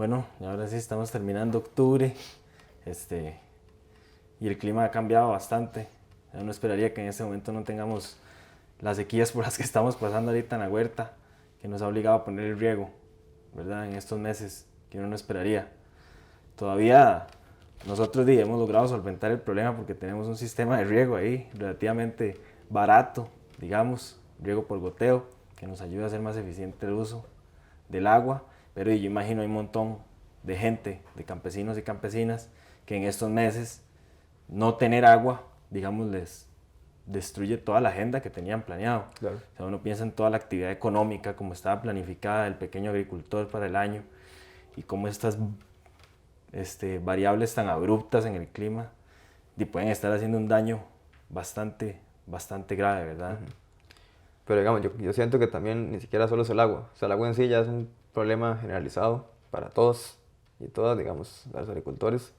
Bueno, y ahora sí estamos terminando octubre, y el clima ha cambiado bastante. Uno esperaría que en este momento no tengamos las sequías por las que estamos pasando ahorita en la huerta, que nos ha obligado a poner el riego, ¿verdad? En estos meses, que uno no esperaría. Todavía nosotros hemos logrado solventar el problema porque tenemos un sistema de riego ahí relativamente barato, digamos, riego por goteo, que nos ayuda a hacer más eficiente el uso del agua, pero yo imagino hay un montón de gente, de campesinos y campesinas, que en estos meses no tener agua, digamos, les destruye toda la agenda que tenían planeado. Claro. O sea, uno piensa en toda la actividad económica, como estaba planificada el pequeño agricultor para el año, y cómo estas variables tan abruptas en el clima pueden estar haciendo un daño bastante grave, ¿verdad? Pero digamos, yo siento que también ni siquiera solo es el agua. O sea, el agua en sí ya es un problema generalizado para todos y todas, digamos, los agricultores.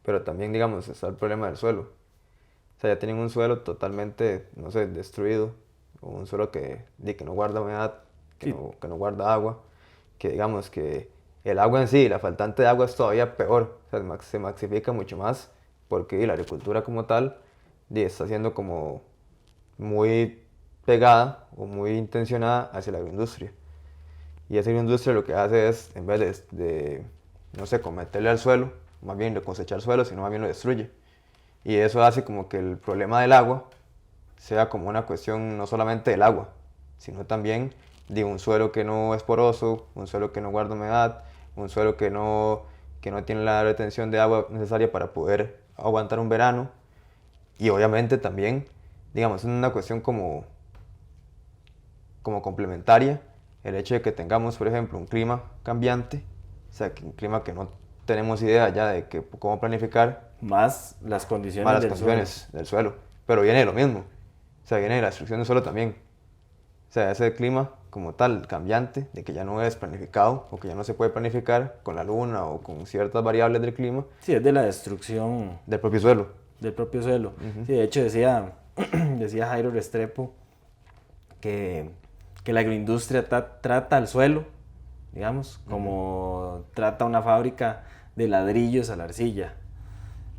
Pero también, digamos, está el problema del suelo. O sea, ya tienen un suelo totalmente, no sé, destruido. O un suelo que no guarda humedad, Sí. que no guarda agua. Que digamos que el agua en sí, la faltante de agua es todavía peor. O sea, se maxifica mucho más porque la agricultura como tal está siendo como muy pegada o muy intencionada hacia la agroindustria. Y esa agroindustria lo que hace es, en vez no sé, cometerle al suelo, más bien de cosechar suelo, sino más bien lo destruye. Y eso hace como que el problema del agua sea como una cuestión no solamente del agua, sino también de un suelo que no es poroso, un suelo que no guarda humedad, un suelo que no tiene la retención de agua necesaria para poder aguantar un verano. Y obviamente también, digamos, es una cuestión como complementaria el hecho de que tengamos, por ejemplo, un clima cambiante, o sea, un clima que no tenemos idea ya de cómo planificar, Más las condiciones, más las condiciones del suelo. Pero viene de lo mismo, o sea, viene de la destrucción del suelo también. O sea, ese clima como tal, cambiante, de que ya no es planificado o que ya no se puede planificar con la luna o con ciertas variables del clima. Sí, es de la destrucción del propio suelo. Del propio suelo. Sí, de hecho decía Jairo Restrepo que la agroindustria trata al suelo, digamos, como trata una fábrica de ladrillos a la arcilla.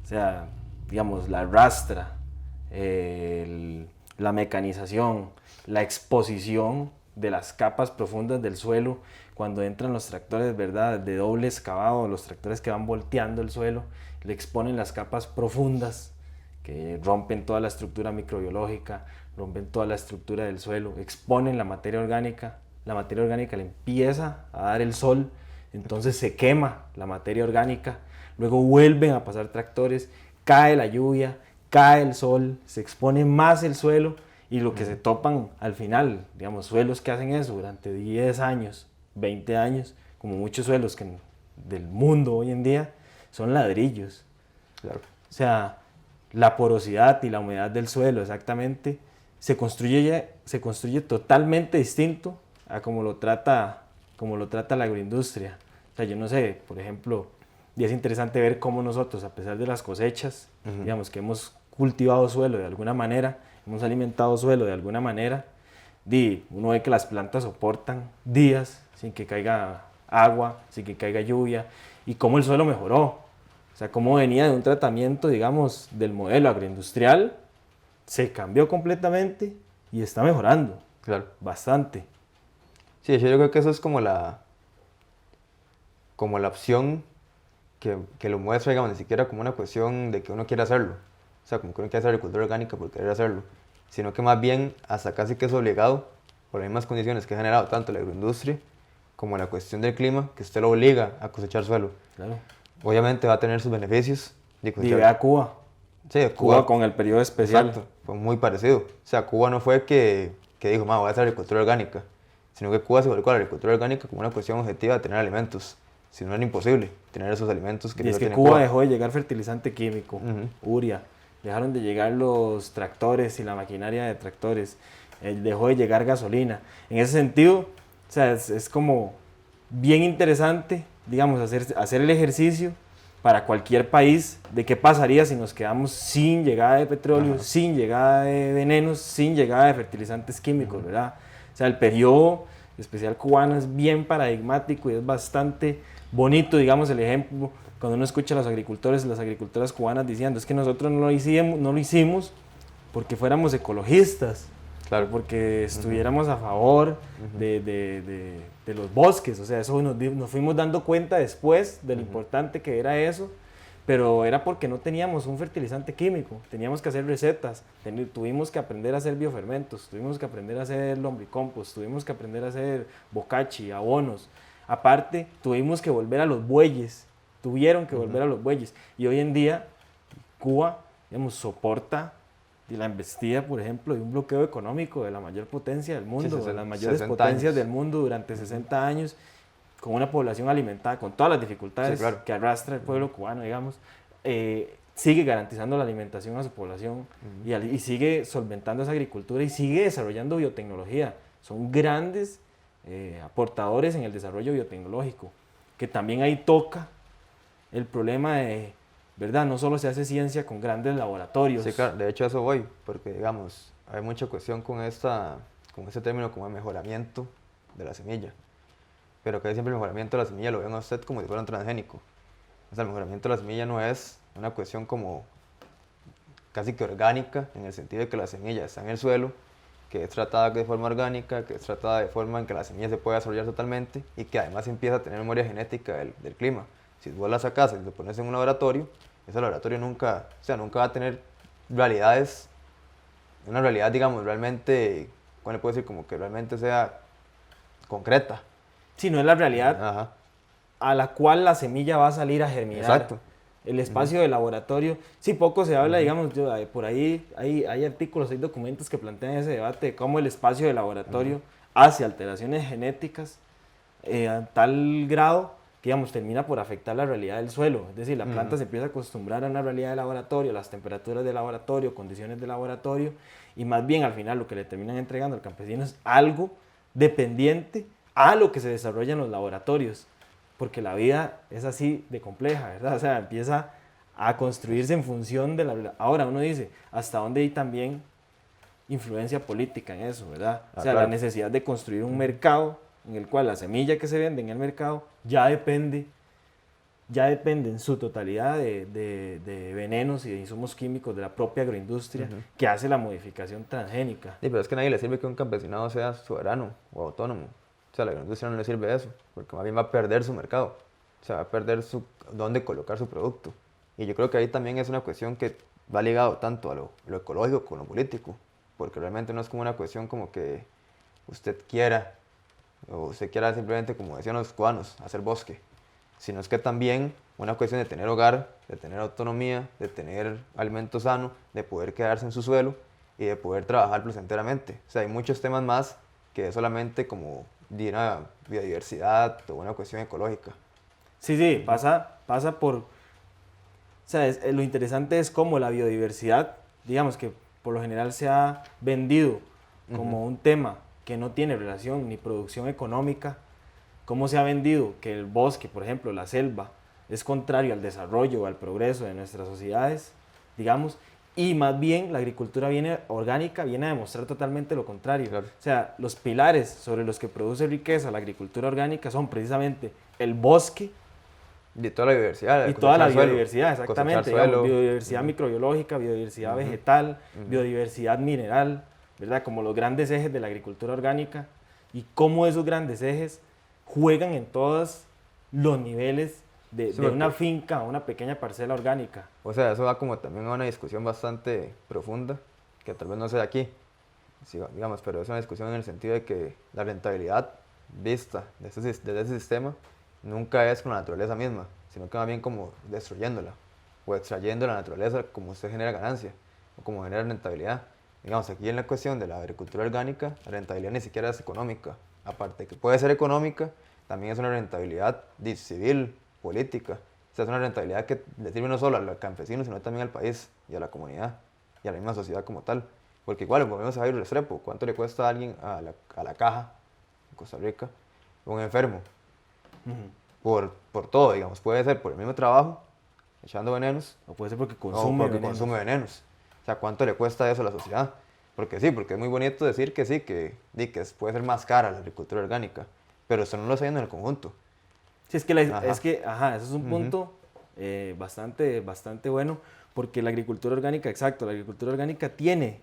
O sea, digamos, la arrastra, la mecanización, la exposición de las capas profundas del suelo cuando entran los tractores, ¿verdad?, de doble excavado, los tractores que van volteando el suelo, le exponen las capas profundas que rompen toda la estructura microbiológica, rompen toda la estructura del suelo, exponen la materia orgánica le empieza a dar el sol, entonces se quema la materia orgánica, luego vuelven a pasar tractores, cae la lluvia, cae el sol, se expone más el suelo y lo que se topan al final, digamos, suelos que hacen eso durante 10 años, 20 años, como muchos suelos del mundo hoy en día, son ladrillos. Claro. O sea, la porosidad y la humedad del suelo exactamente se construye totalmente distinto a como lo trata la agroindustria. O sea, yo no sé, por ejemplo, y es interesante ver cómo nosotros, a pesar de las cosechas, digamos que hemos cultivado suelo de alguna manera, hemos alimentado suelo de alguna manera, uno ve que las plantas soportan días sin que caiga agua, sin que caiga lluvia, y cómo el suelo mejoró. O sea, cómo venía de un tratamiento, digamos, del modelo agroindustrial, se cambió completamente y está mejorando. Claro. Bastante. Sí, yo creo que eso es como la opción que lo muestra, digamos, ni siquiera como una cuestión de que uno quiera hacerlo. O sea, como que uno quiere hacer agricultura orgánica por querer hacerlo, sino que más bien hasta casi que es obligado por las mismas condiciones que ha generado tanto la agroindustria como la cuestión del clima, que usted lo obliga a cosechar suelo. Claro. Obviamente va a tener sus beneficios. Y ve a Cuba. Sí, Cuba con el periodo especial. Exacto, fue muy parecido. O sea, Cuba no fue que dijo, voy a hacer agricultura orgánica, sino que Cuba se volcó a la agricultura orgánica como una cuestión objetiva de tener alimentos. Si no era imposible tener esos alimentos que y no es que tiene Cuba dejó de llegar fertilizante químico, Uh-huh. urea, dejaron de llegar los tractores y la maquinaria de tractores, dejó de llegar gasolina. En ese sentido, o sea, es como bien interesante, digamos, hacer el ejercicio para cualquier país de qué pasaría si nos quedamos sin llegada de petróleo, Ajá. sin llegada de venenos, sin llegada de fertilizantes químicos, ¿verdad? O sea, el periodo especial cubano es bien paradigmático y es bastante bonito, digamos, el ejemplo, cuando uno escucha a los agricultores y las agricultoras cubanas diciendo, es que nosotros no lo hicimos porque fuéramos ecologistas, o Claro. porque estuviéramos a favor de los bosques, o sea, eso nos fuimos dando cuenta después de lo importante que era eso, pero era porque no teníamos un fertilizante químico, teníamos que hacer recetas, tuvimos que aprender a hacer biofermentos, tuvimos que aprender a hacer lombricompost, tuvimos que aprender a hacer bocachi, abonos. Aparte, tuvimos que volver a los bueyes, tuvieron que volver a los bueyes. Y hoy en día, Cuba, digamos, soporta la embestida, por ejemplo, de un bloqueo económico de la mayor potencia del mundo, de las mayores potencias del mundo durante 60 años, con una población alimentada, con todas las dificultades que arrastra el pueblo cubano, digamos, sigue garantizando la alimentación a su población y sigue solventando esa agricultura y sigue desarrollando biotecnología. Son grandes aportadores en el desarrollo biotecnológico, que también ahí toca el problema de, ¿verdad? No solo se hace ciencia con grandes laboratorios. Sí, claro, de hecho a eso voy, porque digamos, hay mucha cuestión con este término como el mejoramiento de la semilla. Pero que siempre el mejoramiento de la semilla lo ven a usted como si fuera un transgénico. O sea, el mejoramiento de la semilla no es una cuestión como casi que orgánica, en el sentido de que la semilla está en el suelo, que es tratada de forma orgánica, que es tratada de forma en que la semilla se puede desarrollar totalmente y que además empieza a tener memoria genética del clima. Si vos la sacas y lo pones en un laboratorio, ese laboratorio nunca va a tener realidades, una realidad, digamos, realmente, ¿cómo le puedo decir? Como que realmente sea concreta. Sí, no es la realidad Ajá. a la cual la semilla va a salir a germinar. Exacto. El espacio de laboratorio, sí, poco se habla, digamos, por ahí hay artículos, hay documentos que plantean ese debate de cómo el espacio de laboratorio hace alteraciones genéticas a tal grado que, digamos, termina por afectar la realidad del suelo. Es decir, la planta se empieza a acostumbrar a una realidad de laboratorio, las temperaturas de laboratorio, condiciones de laboratorio, y más bien al final lo que le terminan entregando al campesino es algo dependiente a lo que se desarrolla en los laboratorios. Porque la vida es así de compleja, ¿verdad? O sea, empieza a construirse en función de la... Ahora uno dice, ¿hasta dónde hay también influencia política en eso, ¿verdad? O sea, claro. La necesidad de construir un mercado en el cual la semilla que se vende en el mercado ya depende en su totalidad de venenos y de insumos químicos de la propia agroindustria que hace la modificación transgénica. Sí, pero es que a nadie le sirve que un campesinado sea soberano o autónomo. O sea, a la agroindustria no le sirve eso, porque más bien va a perder su mercado. O sea, va a perder dónde colocar su producto. Y yo creo que ahí también es una cuestión que va ligado tanto a lo ecológico como a lo político, porque realmente no es como una cuestión como que usted quiera, o usted quiera simplemente, como decían los cubanos, hacer bosque, sino es que también una cuestión de tener hogar, de tener autonomía, de tener alimento sano, de poder quedarse en su suelo y de poder trabajar placenteramente. O sea, hay muchos temas más que solamente como de una biodiversidad o una cuestión ecológica. Sí, pasa por... O sea, lo interesante es cómo la biodiversidad, digamos que por lo general se ha vendido como un tema que no tiene relación ni producción económica, cómo se ha vendido que el bosque, por ejemplo, la selva, es contrario al desarrollo o al progreso de nuestras sociedades, digamos, y más bien la agricultura orgánica viene a demostrar totalmente lo contrario. Claro. O sea, los pilares sobre los que produce riqueza la agricultura orgánica son precisamente el bosque Y toda la biodiversidad. y toda la suelo, biodiversidad, exactamente. Digamos, biodiversidad microbiológica, biodiversidad vegetal, biodiversidad mineral, ¿verdad? Como los grandes ejes de la agricultura orgánica y cómo esos grandes ejes juegan en todos los niveles de una finca o una pequeña parcela orgánica. O sea, eso va como también a una discusión bastante profunda, que tal vez no sea aquí, sí, digamos, pero es una discusión en el sentido de que la rentabilidad vista desde ese sistema nunca es con la naturaleza misma, sino que más bien como destruyéndola o extrayendo la naturaleza como se genera ganancia o como genera rentabilidad. Digamos, aquí en la cuestión de la agricultura orgánica, la rentabilidad ni siquiera es económica. Aparte de que puede ser económica, también es una rentabilidad civil, política. O sea, es una rentabilidad que le sirve no solo al campesino, sino también al país y a la comunidad y a la misma sociedad como tal. Porque igual, volvemos a Jairo Restrepo, ¿cuánto le cuesta a alguien a la caja en Costa Rica un enfermo? Por todo, digamos, puede ser por el mismo trabajo, echando venenos, O puede ser porque consume venenos. O sea, ¿cuánto le cuesta eso a la sociedad? Porque sí, porque es muy bonito decir que sí, que puede ser más cara la agricultura orgánica, pero eso no lo está viendo en el conjunto. Sí, es que, Ajá. ese es un punto bastante bueno, porque la agricultura orgánica, exacto, la agricultura orgánica tiene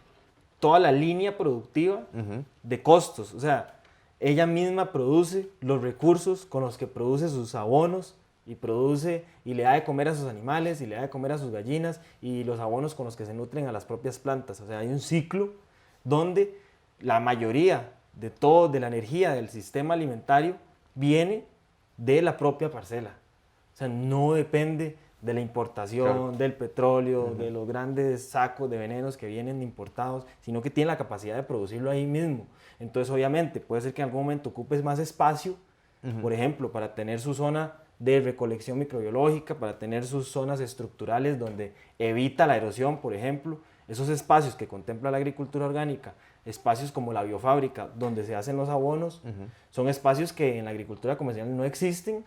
toda la línea productiva Ujú. de costos, o sea, ella misma produce los recursos con los que produce sus abonos y produce y le da de comer a sus animales y le da de comer a sus gallinas y los abonos con los que se nutren a las propias plantas, o sea, hay un ciclo donde la mayoría de la energía del sistema alimentario viene de la propia parcela. O sea, no depende de la Claro. importación, del petróleo, Ujú. de los grandes sacos de venenos que vienen importados, sino que tiene la capacidad de producirlo ahí mismo. Entonces, obviamente, puede ser que en algún momento ocupes más espacio, Ujú. por ejemplo, para tener su zona de recolección microbiológica, para tener sus zonas estructurales donde evita la erosión, por ejemplo. Esos espacios que contempla la agricultura orgánica, espacios como la biofábrica, donde se hacen los abonos, Ujú. son espacios que en la agricultura convencional no existen,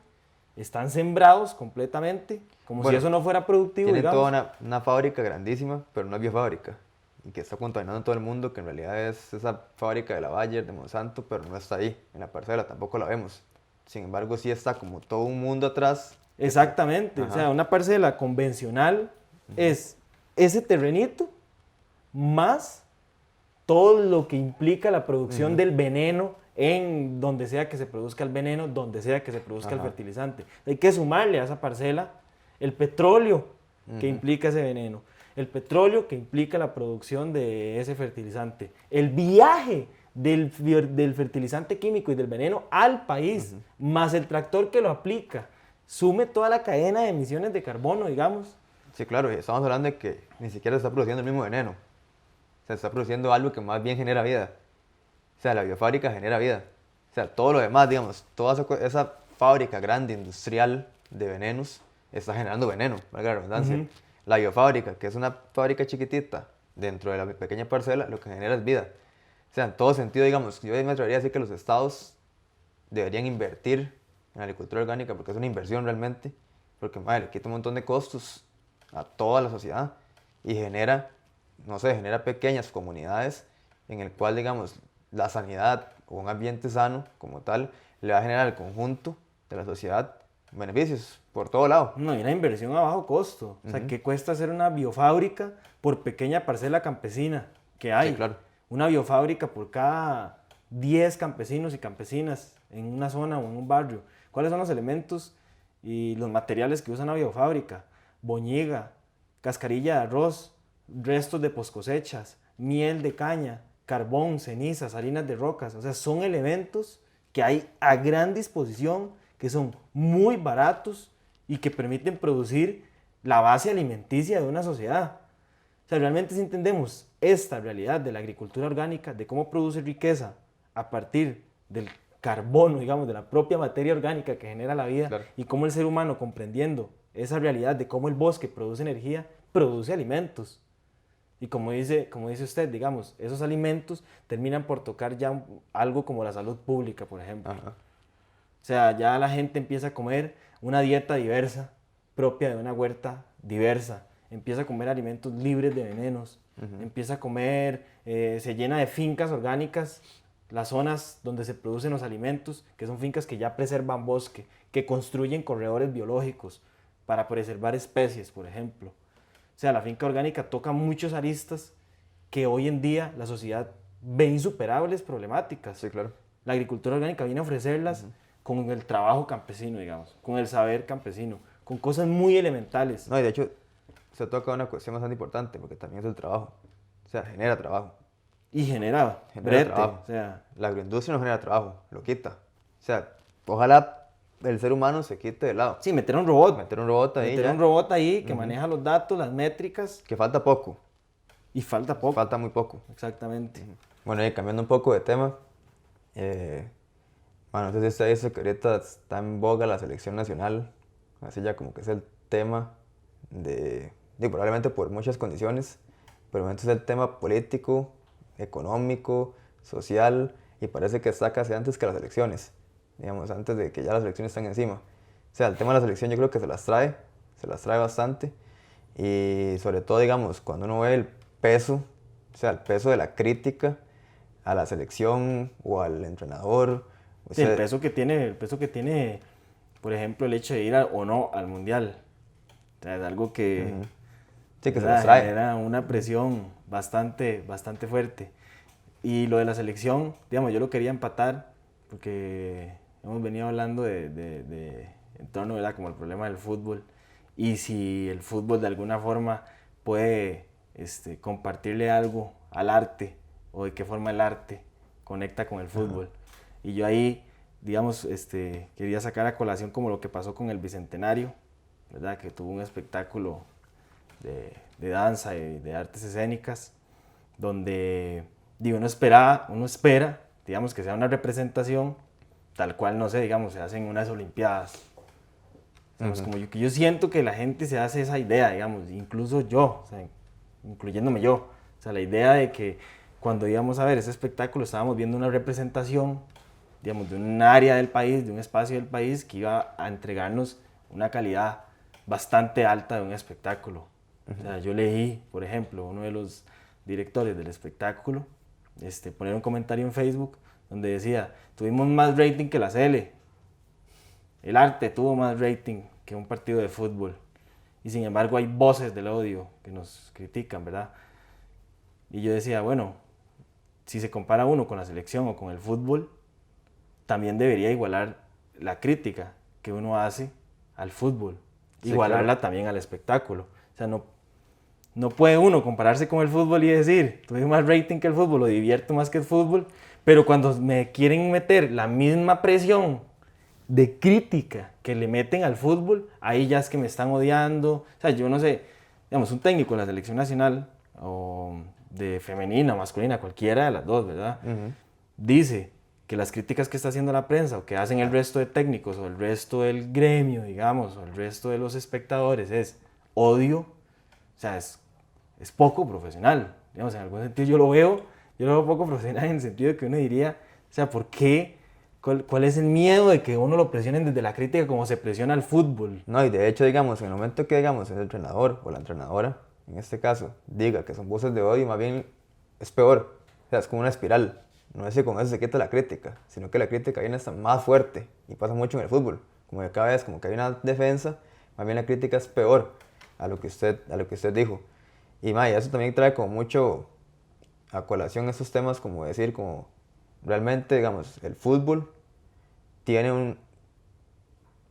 están sembrados completamente, como si Bueno, eso no fuera productivo, tienen toda digamos. una fábrica grandísima, pero no es biofábrica. Y que está contaminando a todo el mundo, que en realidad es esa fábrica de la Bayer, de Monsanto, pero no está ahí, en la parcela, tampoco la vemos. Sin embargo, sí está como todo un mundo atrás. Exactamente, o sea, Ajá. una parcela convencional Ujú. es ese terrenito más todo lo que implica la producción Ujú. del veneno en donde sea que se produzca el veneno, donde sea que se produzca el Ajá. fertilizante. Hay que sumarle a esa parcela el petróleo que Ujú. implica ese veneno, el petróleo que implica la producción de ese fertilizante, el viaje del fertilizante químico y del veneno al país, Ujú. más el tractor que lo aplica. Sume toda la cadena de emisiones de carbono, digamos. Sí, claro, y estamos hablando de que ni siquiera se está produciendo el mismo veneno. Se está produciendo algo que más bien genera vida. O sea, la biofábrica genera vida. O sea, todo lo demás, digamos, toda esa fábrica grande, industrial de venenos, está generando veneno, valga la redundancia. Ujú. La biofábrica, que es una fábrica chiquitita dentro de la pequeña parcela, lo que genera es vida. O sea, en todo sentido, digamos, yo me atrevería a decir que los estados deberían invertir en agricultura orgánica porque es una inversión realmente, porque madre, le quita un montón de costos a toda la sociedad y genera, no sé, genera pequeñas comunidades en el cual, digamos, la sanidad o un ambiente sano como tal le va a generar al conjunto de la sociedad beneficios por todo lado. No, y una inversión a bajo costo. O sea, Ujú. ¿qué cuesta hacer una biofábrica por pequeña parcela campesina que Sí, hay? claro. Una biofábrica por cada 10 campesinos y campesinas en una zona o en un barrio. ¿Cuáles son los elementos y los materiales que usa una biofábrica? Boñiga, cascarilla de arroz, restos de poscosechas, miel de caña, carbón, cenizas, harinas de rocas. O sea, son elementos que hay a gran disposición, que son muy baratos y que permiten producir la base alimenticia de una sociedad. O sea, realmente si entendemos esta realidad de la agricultura orgánica, de cómo produce riqueza a partir del carbono, digamos, de la propia materia orgánica que genera la vida, Claro. y cómo el ser humano, comprendiendo esa realidad de cómo el bosque produce energía, produce alimentos. Y como dice usted, digamos, esos alimentos terminan por tocar ya algo como la salud pública, por ejemplo. Ajá. O sea, ya la gente empieza a comer una dieta diversa, propia de una huerta diversa. Empieza a comer alimentos libres de venenos. Ujú. Empieza a comer, se llena de fincas orgánicas, las zonas donde se producen los alimentos, que son fincas que ya preservan bosque, que construyen corredores biológicos para preservar especies, por ejemplo. O sea, la finca orgánica toca muchos aristas que hoy en día la sociedad ve insuperables problemáticas. Sí, claro. La agricultura orgánica viene a ofrecerlas Ujú. con el trabajo campesino, digamos, con el saber campesino, con cosas muy elementales. No, y de hecho, se toca una cuestión bastante importante porque también es el trabajo. O sea, genera trabajo. Y genera Genera brete, trabajo. o sea, La agroindustria no genera trabajo, lo quita. O sea, ojalá el ser humano se quite de lado. sí, Meter meter un ya. robot ahí que Ujú. maneja los datos, las métricas, Que falta poco, y falta poco, falta muy poco. exactamente. Bueno, y cambiando un poco de tema, eh, bueno, no sé si usted dice que ahorita está en boga la selección nacional, así ya como que es el tema probablemente por muchas condiciones, pero entonces el tema político, económico, social, y parece que está casi antes que las elecciones, digamos, antes de que ya las elecciones están encima. O sea, el tema de la selección yo creo que se las trae bastante, y sobre todo, digamos, cuando uno ve el peso, o sea, el peso de la crítica a la selección o al entrenador, o Sí, sea, el peso que tiene por ejemplo, el hecho de ir o no al mundial. O sea, es algo que, Sí, que se ¿verdad?, nos trae. genera una presión bastante, bastante fuerte. Y lo de la selección, digamos, yo lo quería empatar porque hemos venido hablando en torno, ¿verdad?, como el problema del fútbol. Y si el fútbol de alguna forma puede compartirle algo al arte, o de qué forma el arte conecta con el fútbol. Y yo ahí, digamos, quería sacar a colación como lo que pasó con el Bicentenario, ¿verdad?, que tuvo un espectáculo de danza y de artes escénicas, donde digo, uno espera, digamos, que sea una representación tal cual, no sé, digamos, se hacen unas olimpiadas. Digamos, como yo siento que la gente se hace esa idea, digamos, incluso yo, o sea, incluyéndome yo. O sea, la idea de que cuando íbamos a ver ese espectáculo estábamos viendo una representación, digamos, de un área del país, de un espacio del país que iba a entregarnos una calidad bastante alta de un espectáculo. O sea, yo leí, por ejemplo, uno de los directores del espectáculo poner un comentario en Facebook donde decía, tuvimos más rating que la CL, el arte tuvo más rating que un partido de fútbol, y sin embargo hay voces del odio que nos critican, ¿verdad? Y yo decía, bueno, si se compara uno con la selección o con el fútbol, también debería igualar la crítica que uno hace al fútbol, Sí, igualarla claro. también al espectáculo. O sea, no puede uno compararse con el fútbol y decir, tuve más rating que el fútbol o divierto más que el fútbol, pero cuando me quieren meter la misma presión de crítica que le meten al fútbol, ahí ya es que me están odiando. O sea, yo no sé, digamos, un técnico de la selección nacional o de femenina o masculina, cualquiera de las dos, ¿verdad? Dice que las críticas que está haciendo la prensa o que hacen el resto de técnicos o el resto del gremio, digamos, o el resto de los espectadores es odio. O sea, es poco profesional. Digamos, en algún sentido yo lo veo poco profesional en el sentido de que uno diría, o sea, ¿por qué? ¿Cuál es el miedo de que uno lo presionen desde la crítica como se presiona al fútbol? No, y de hecho, digamos, en el momento que, digamos, el entrenador o la entrenadora, en este caso, diga que son voces de odio, más bien es peor. O sea, es como una espiral. No es que con eso se quita la crítica, sino que la crítica viene hasta más fuerte. Y pasa mucho en el fútbol. Como que cada vez como que hay una defensa, más bien la crítica es peor a lo que usted dijo. Y más, eso también trae como mucho a colación esos temas, como decir, como realmente, digamos, el fútbol tiene un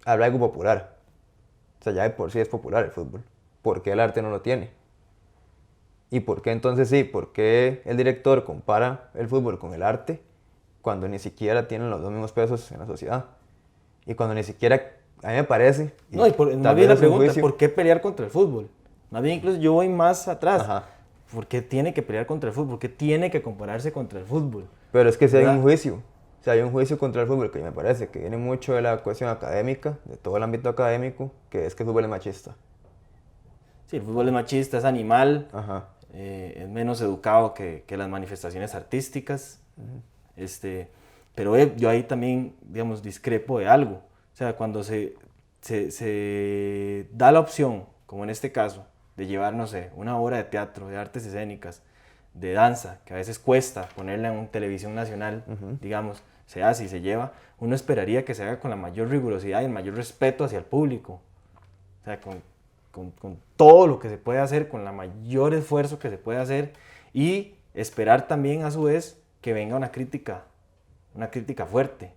algo popular. O sea, ya de por sí es popular el fútbol. ¿Por qué el arte no lo tiene? ¿Y por qué entonces sí? ¿Por qué el director compara el fútbol con el arte cuando ni siquiera tienen los dos mismos pesos en la sociedad? Y cuando ni siquiera, a mí me parece, y No, y más tal bien vez la es un pregunta, juicio, ¿por qué pelear contra el fútbol? Más bien incluso yo voy más atrás. ajá, ¿Por qué tiene que pelear contra el fútbol? ¿Por qué tiene que compararse contra el fútbol? pero es que si hay un ¿Verdad? juicio, o sea, hay un juicio contra el fútbol que me parece que viene mucho de la cuestión académica, de todo el ámbito académico, que es que el fútbol es machista. Sí, el fútbol es machista, es animal, Ajá, es menos educado que las manifestaciones artísticas. Este, pero yo ahí también, digamos, discrepo de algo. O sea, cuando se da la opción, como en este caso, de llevar, no sé, una obra de teatro, de artes escénicas, de danza, que a veces cuesta ponerla en televisión nacional, digamos, se hace y se lleva, uno esperaría que se haga con la mayor rigurosidad y el mayor respeto hacia el público. O sea, con todo lo que se puede hacer, con el mayor esfuerzo que se puede hacer y esperar también a su vez que venga una crítica fuerte.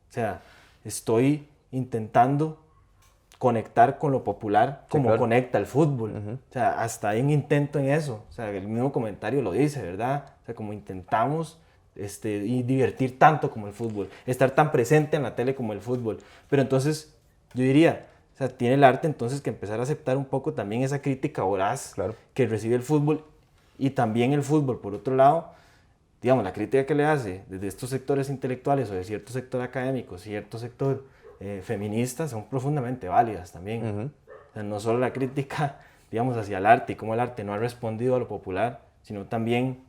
O sea, estoy intentando conectar con lo popular sí, como claro. conecta el fútbol. O sea, hasta hay un intento en eso. O sea, el mismo comentario lo dice, ¿verdad? O sea, como intentamos y divertir tanto como el fútbol, estar tan presente en la tele como el fútbol. Pero entonces, yo diría, o sea, tiene el arte entonces que empezar a aceptar un poco también esa crítica voraz Claro. que recibe el fútbol y también el fútbol, por otro lado, digamos, la crítica que le hace desde estos sectores intelectuales o de cierto sector académico, cierto sector feminista, son profundamente válidas también. O sea, no solo la crítica, digamos, hacia el arte y cómo el arte no ha respondido a lo popular, sino también,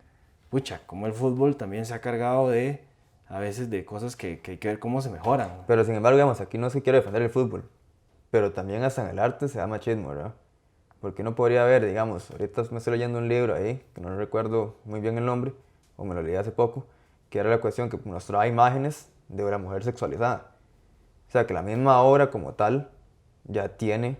pucha, cómo el fútbol también se ha cargado a veces de cosas que hay que ver cómo se mejoran. Pero sin embargo, digamos, aquí no se quiere defender el fútbol, pero también hasta en el arte se da machismo, ¿verdad? Porque uno podría ver, digamos, ahorita me estoy leyendo un libro ahí, que no recuerdo muy bien el nombre, o me lo leí hace poco, que era la cuestión que mostraba imágenes de la mujer sexualizada. O sea, que la misma obra como tal ya tiene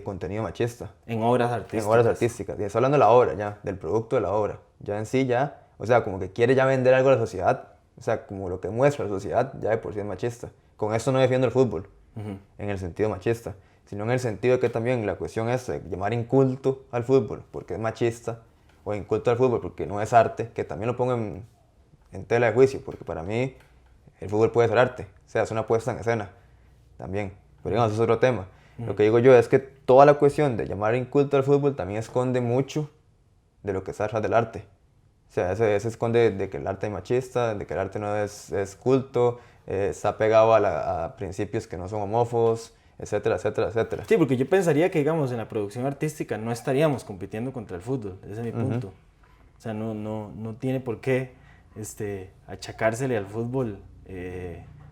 contenido machista. En obras artísticas. En obras artísticas. Y estoy hablando de la obra ya, del producto de la obra. Ya en sí ya, o sea, como que quiere ya vender algo a la sociedad. O sea, como lo que muestra la sociedad ya de por sí es machista. Con esto no defiendo el fútbol, en el sentido machista, sino en el sentido de que también la cuestión es de llamar inculto al fútbol porque es machista, o inculto al fútbol porque no es arte, que también lo pongo en tela de juicio, porque para mí el fútbol puede ser arte, o sea, es una puesta en escena también, pero digamos, eso es otro tema. Lo que digo yo es que toda la cuestión de llamar inculto al fútbol también esconde mucho de lo que está detrás del arte. O sea, se esconde de que el arte es machista, de que el arte no es culto, está pegado a principios que no son homófobos, etcétera, etcétera, etcétera. Sí, porque yo pensaría que, digamos, en la producción artística no estaríamos compitiendo contra el fútbol, ese es mi punto. O sea, no tiene por qué achacársele al fútbol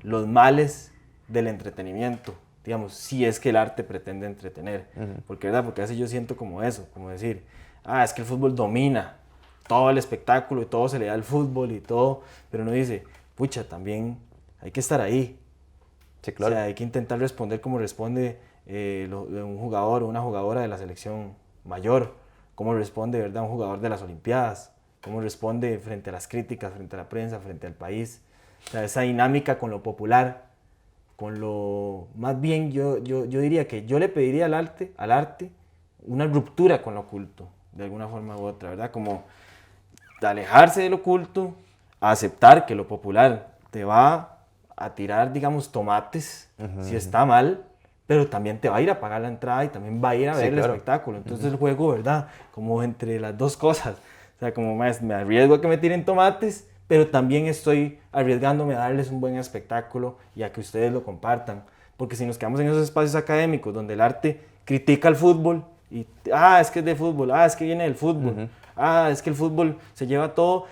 los males del entretenimiento, digamos, si es que el arte pretende entretener. Porque, ¿verdad? Porque a veces yo siento como eso, como decir, es que el fútbol domina todo el espectáculo y todo se le da al fútbol y todo, pero uno dice, pucha, también hay que estar ahí. Sí, claro. O sea, hay que intentar responder como responde un jugador o una jugadora de la selección mayor, cómo responde, ¿verdad?, un jugador de las Olimpiadas, cómo responde frente a las críticas, frente a la prensa, frente al país. O sea, esa dinámica con lo popular, con lo... Más bien yo diría que yo le pediría al arte una ruptura con lo oculto, de alguna forma u otra, ¿verdad? Como de alejarse del oculto, aceptar que lo popular te va a tirar, digamos, tomates si está mal, pero también te va a ir a pagar la entrada y también va a ir a ver el espectáculo. Entonces el juego, ¿verdad? Como entre las dos cosas. O sea, como me arriesgo a que me tiren tomates, pero también estoy arriesgándome a darles un buen espectáculo y a que ustedes lo compartan. Porque si nos quedamos en esos espacios académicos donde el arte critica el fútbol y, es que es de fútbol, es que viene del fútbol, es que el fútbol se lleva todo,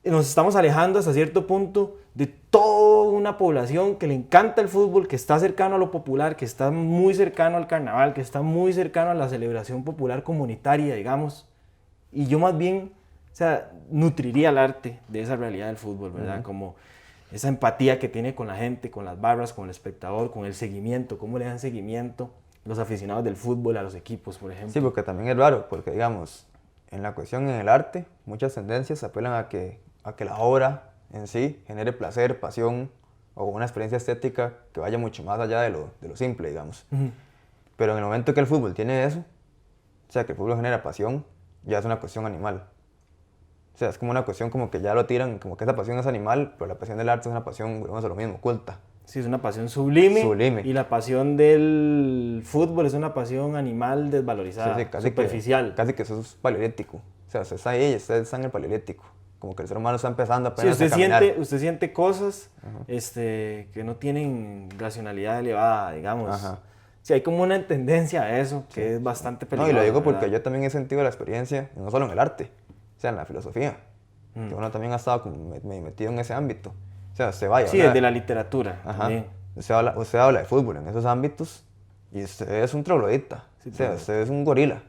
nos estamos alejando hasta cierto punto de toda una población que le encanta el fútbol, que está cercano a lo popular, que está muy cercano al carnaval, que está muy cercano a la celebración popular comunitaria, digamos. Y yo más bien, o sea, nutriría el arte de esa realidad del fútbol, ¿verdad? Como esa empatía que tiene con la gente, con las barras, con el espectador, con el seguimiento, cómo le dan seguimiento los aficionados del fútbol a los equipos, por ejemplo. Sí, porque también es raro, porque digamos, en la cuestión en el arte, muchas tendencias apelan a que la obra en sí genere placer, pasión o una experiencia estética que vaya mucho más allá de lo simple, digamos. Pero en el momento que el fútbol tiene eso, o sea, que el fútbol genera pasión, ya es una cuestión animal. O sea, es como una cuestión como que ya lo tiran, como que esa pasión es animal, pero la pasión del arte es una pasión, volvemos a lo mismo, oculta. Sí, es una pasión sublime. Sublime. Y la pasión del fútbol es una pasión animal desvalorizada, sí, casi superficial. Casi que eso es paleolítico. O sea, usted está ahí y usted está en el paleolítico. Como que el ser humano está empezando apenas sí, a caminar. Usted siente cosas que no tienen racionalidad elevada, digamos. Sí, hay como una tendencia a eso que es bastante peligrosa. No, y lo digo porque yo también he sentido la experiencia, no solo en el arte, o sea, en la filosofía. Que uno también ha estado como metido en ese ámbito. O sea, usted vaya. Sí, desde la literatura también. Usted habla de fútbol en esos ámbitos y usted es un troglodita. Sí, o sea, usted es un gorila.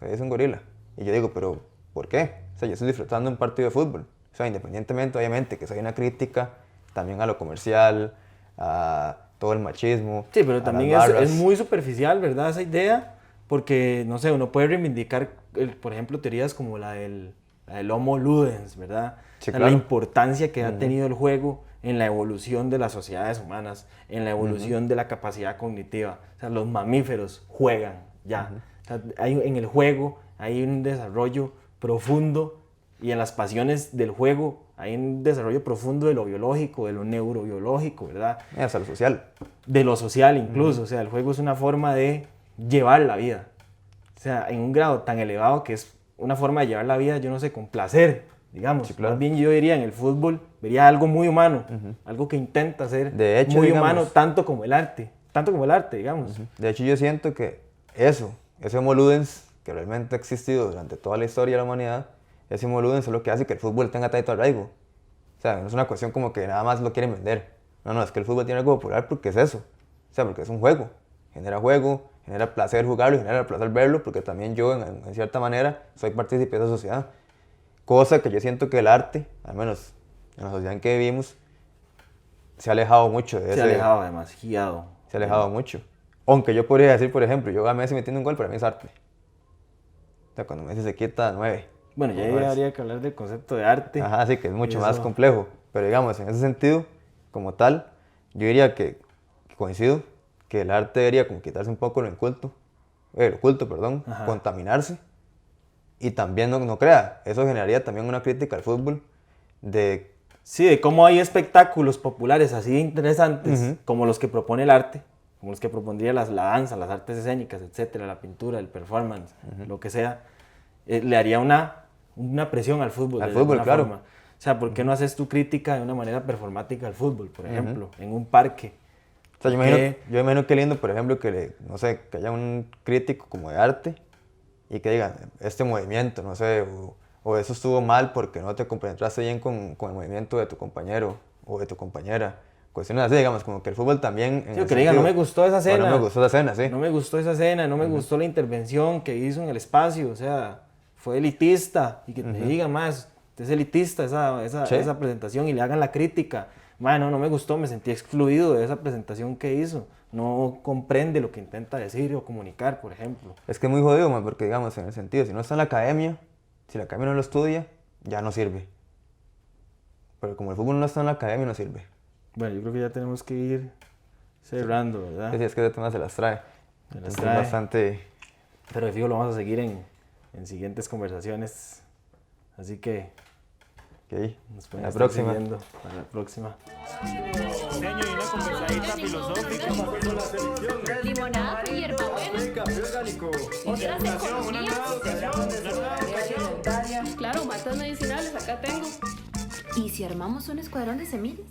Es un gorila. Y yo digo, pero ¿por qué? O sea, yo estoy disfrutando un partido de fútbol. O sea, independientemente, obviamente, que soy una crítica también a lo comercial, a todo el machismo. Sí, pero también es muy superficial, ¿verdad? Esa idea, porque, no sé, uno puede reivindicar, por ejemplo, teorías como la del Homo Ludens, ¿verdad? Sí, claro. La importancia que ha tenido el juego en la evolución de las sociedades humanas, en la evolución de la capacidad cognitiva. O sea, los mamíferos juegan ya. O sea, en el juego hay un desarrollo profundo y en las pasiones del juego hay un desarrollo profundo de lo biológico, de lo neurobiológico, ¿verdad? Hasta lo social. De lo social incluso. O sea, el juego es una forma de llevar la vida. O sea, en un grado tan elevado que es una forma de llevar la vida, yo no sé, con placer, digamos. Sí, claro. Más bien yo diría en el fútbol, vería algo muy humano, algo que intenta ser de hecho, muy digamos, humano tanto como el arte, digamos. De hecho yo siento que ese Homo Ludens que realmente ha existido durante toda la historia de la humanidad, ese Homo Ludens es lo que hace que el fútbol tenga tanto arraigo. O sea, no es una cuestión como que nada más lo quieren vender. No, es que el fútbol tiene algo popular porque es eso. O sea, porque es un juego, genera placer jugarlo, genera placer verlo, porque también yo, en cierta manera, soy partícipe de esa sociedad. Cosa que yo siento que el arte, al menos en la sociedad en que vivimos, se ha alejado mucho de Se ha alejado demasiado. Se ha alejado mucho. Aunque yo podría decir, por ejemplo, yo a Messi metiendo un gol, para mí es arte. O sea, cuando Messi se quita 9. Bueno, ya habría que hablar del concepto de arte. Ajá, sí, que es mucho más complejo. Pero digamos, en ese sentido, como tal, yo diría que coincido que el arte debería como quitarse un poco lo oculto, perdón, Ajá. contaminarse. Y también no crea, eso generaría también una crítica al fútbol de... Sí, de cómo hay espectáculos populares así de interesantes, como los que propone el arte, como los que propondría la danza, las artes escénicas, etcétera, la pintura, el performance, lo que sea, le haría una presión al fútbol. Al fútbol, claro. Forma. O sea, ¿por qué no haces tu crítica de una manera performática al fútbol, por ejemplo, en un parque? O sea, yo imagino que lindo, por ejemplo, no sé, que haya un crítico como de arte y que diga, este movimiento, no sé, o eso estuvo mal porque no te compenetraste bien con el movimiento de tu compañero o de tu compañera. Cuestiones así, digamos, como que el fútbol también... Sí, que diga, no me gustó esa escena. No me gustó esa escena, sí. No me gustó esa escena, no me gustó la intervención que hizo en el espacio, o sea, fue elitista. Y que te diga más, es elitista esa presentación y le hagan la crítica. Bueno, no me gustó, me sentí excluido de esa presentación que hizo. No comprende lo que intenta decir o comunicar, por ejemplo. Es que es muy jodido, man, porque digamos, en el sentido, si no está en la academia, si la academia no lo estudia, ya no sirve. Pero como el fútbol no está en la academia, no sirve. Bueno, yo creo que ya tenemos que ir cerrando, ¿verdad? Sí, es que ese tema se las trae. Se las Entonces, trae. Bastante... Pero de fijo lo vamos a seguir en siguientes conversaciones. Así que Okay. nos pueden La estar próxima. siguiendo para la próxima. Diseño y una conversadita filosófica. Limonada con hierbabuena. Café orgánico. Otras economías. Claro, Claro, matas medicinales, acá tengo. ¿Y si armamos un escuadrón de semillas?